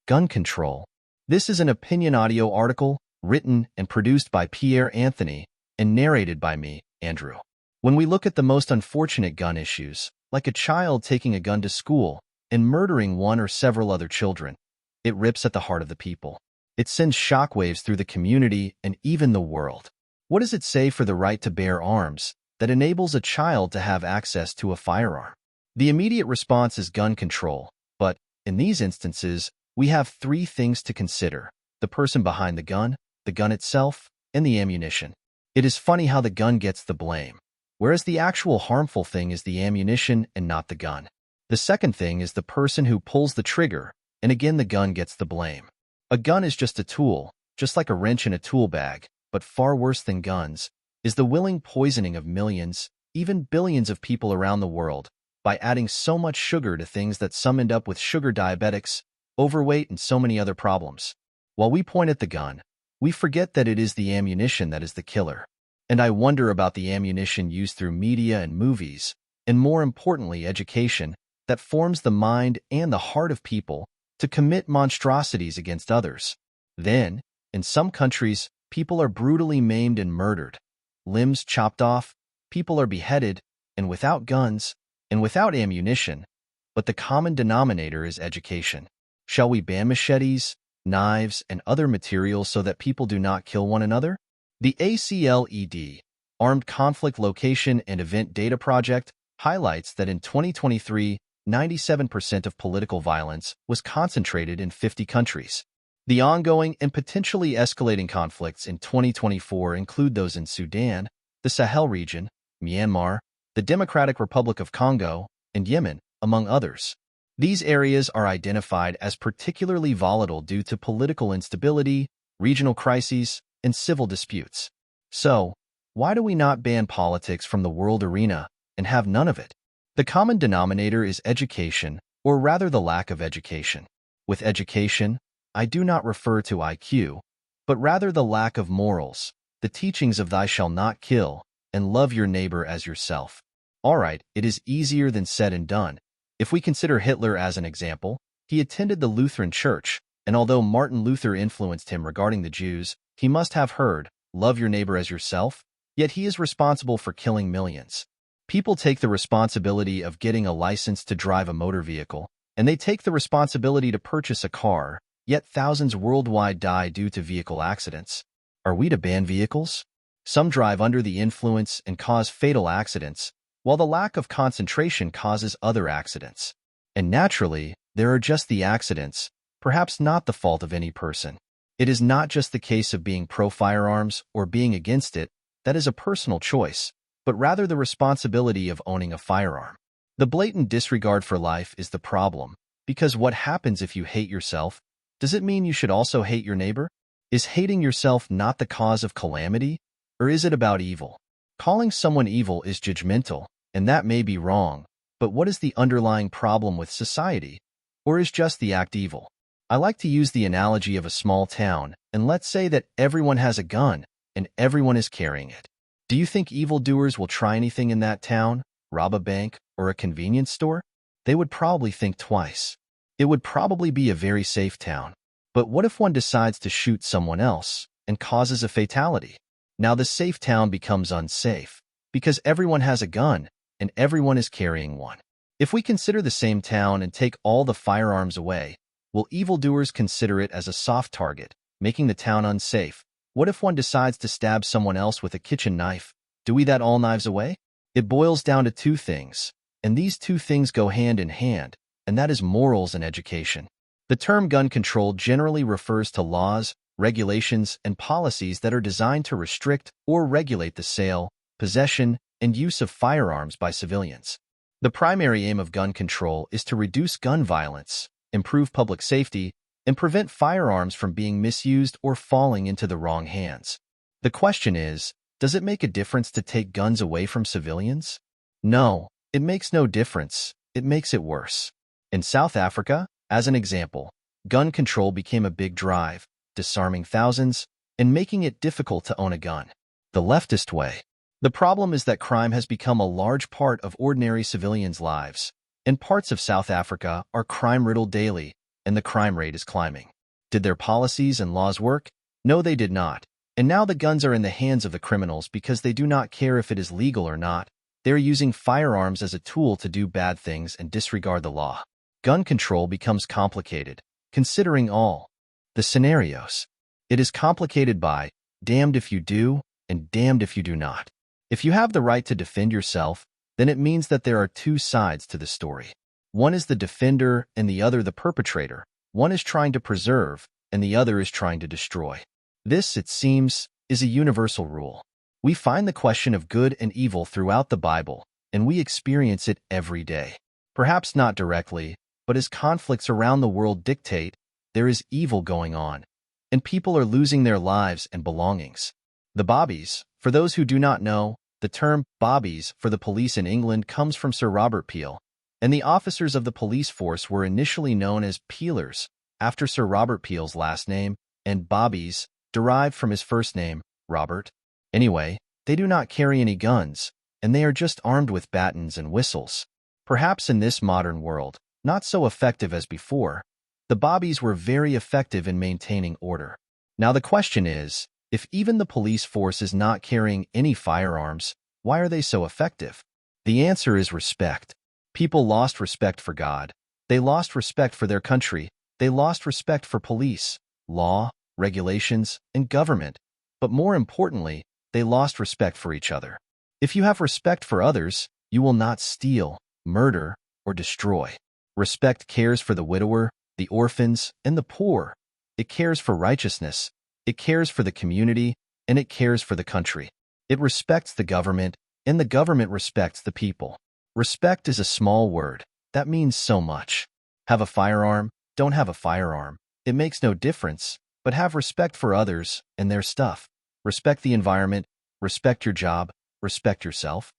Gun control. This is an opinion audio article written and produced by Pierre Anthony and narrated by me, Andrew. When we look at the most unfortunate gun issues, like a child taking a gun to school and murdering one or several other children, it rips at the heart of the people. It sends shockwaves through the community and even the world. What does it say for the right to bear arms that enables a child to have access to a firearm? The immediate response is gun control, but in these instances, we have three things to consider: the person behind the gun itself, and the ammunition. It is funny how the gun gets the blame, whereas the actual harmful thing is the ammunition and not the gun. The second thing is the person who pulls the trigger, and again the gun gets the blame. A gun is just a tool, just like a wrench in a tool bag, but far worse than guns is the willing poisoning of millions, even billions of people around the world by adding so much sugar to things that some end up with sugar diabetics, overweight, and so many other problems. While we point at the gun, we forget that it is the ammunition that is the killer. And I wonder about the ammunition used through media and movies, and more importantly, education, that forms the mind and the heart of people to commit monstrosities against others. Then, in some countries, people are brutally maimed and murdered, limbs chopped off, people are beheaded, and without guns, and without ammunition, but the common denominator is education. Shall we ban machetes, knives, and other materials so that people do not kill one another? The ACLED, Armed Conflict Location and Event Data Project, highlights that in 2023, 97% of political violence was concentrated in 50 countries. The ongoing and potentially escalating conflicts in 2024 include those in Sudan, the Sahel region, Myanmar, the Democratic Republic of Congo, and Yemen, among others. These areas are identified as particularly volatile due to political instability, regional crises, and civil disputes. So, why do we not ban politics from the world arena and have none of it? The common denominator is education, or rather the lack of education. With education, I do not refer to IQ, but rather the lack of morals, the teachings of "thou shalt not kill" and "love your neighbor as yourself." Alright, it is easier than said and done. If we consider Hitler as an example, he attended the Lutheran Church, and although Martin Luther influenced him regarding the Jews, he must have heard, "love your neighbor as yourself," yet he is responsible for killing millions. People take the responsibility of getting a license to drive a motor vehicle, and they take the responsibility to purchase a car, yet thousands worldwide die due to vehicle accidents. Are we to ban vehicles? Some drive under the influence and cause fatal accidents, while the lack of concentration causes other accidents. And naturally, there are just the accidents, perhaps not the fault of any person. It is not just the case of being pro-firearms or being against it that is a personal choice, but rather the responsibility of owning a firearm. The blatant disregard for life is the problem, because what happens if you hate yourself? Does it mean you should also hate your neighbor? Is hating yourself not the cause of calamity, or is it about evil? Calling someone evil is judgmental, and that may be wrong, but what is the underlying problem with society? Or is just the act evil? I like to use the analogy of a small town, and let's say that everyone has a gun, and everyone is carrying it. Do you think evildoers will try anything in that town, rob a bank, or a convenience store? They would probably think twice. It would probably be a very safe town. But what if one decides to shoot someone else and causes a fatality? Now the safe town becomes unsafe, because everyone has a gun, and everyone is carrying one. If we consider the same town and take all the firearms away, will evildoers consider it as a soft target, making the town unsafe? What if one decides to stab someone else with a kitchen knife? Do we that all knives away? It boils down to two things, and these two things go hand in hand, and that is morals and education. The term gun control generally refers to laws, regulations, and policies that are designed to restrict or regulate the sale, possession, and use of firearms by civilians. The primary aim of gun control is to reduce gun violence, improve public safety, and prevent firearms from being misused or falling into the wrong hands. The question is, does it make a difference to take guns away from civilians? No, it makes no difference. It makes it worse. In South Africa, as an example, gun control became a big drive, disarming thousands and making it difficult to own a gun. The leftist way. The problem is that crime has become a large part of ordinary civilians' lives, and parts of South Africa are crime-riddled daily, and the crime rate is climbing. Did their policies and laws work? No, they did not. And now the guns are in the hands of the criminals because they do not care if it is legal or not. They are using firearms as a tool to do bad things and disregard the law. Gun control becomes complicated, considering all the scenarios. It is complicated by damned if you do and damned if you do not. If you have the right to defend yourself, then it means that there are two sides to the story. One is the defender and the other the perpetrator. One is trying to preserve and the other is trying to destroy. This, it seems, is a universal rule. We find the question of good and evil throughout the Bible, and we experience it every day. Perhaps not directly, but as conflicts around the world dictate, there is evil going on, and people are losing their lives and belongings. The bobbies, for those who do not know, the term bobbies for the police in England comes from Sir Robert Peel, and the officers of the police force were initially known as peelers, after Sir Robert Peel's last name, and bobbies, derived from his first name, Robert. Anyway, they do not carry any guns, and they are just armed with batons and whistles. Perhaps in this modern world, not so effective as before, the bobbies were very effective in maintaining order. Now the question is, if even the police force is not carrying any firearms, why are they so effective? The answer is respect. People lost respect for God. They lost respect for their country. They lost respect for police, law, regulations, and government. But more importantly, they lost respect for each other. If you have respect for others, you will not steal, murder, or destroy. Respect cares for the widower, the orphans, and the poor. It cares for righteousness. It cares for the community, and it cares for the country. It respects the government, and the government respects the people. Respect is a small word. That means so much. Have a firearm, don't have a firearm. It makes no difference, but have respect for others and their stuff. Respect the environment, respect your job, respect yourself.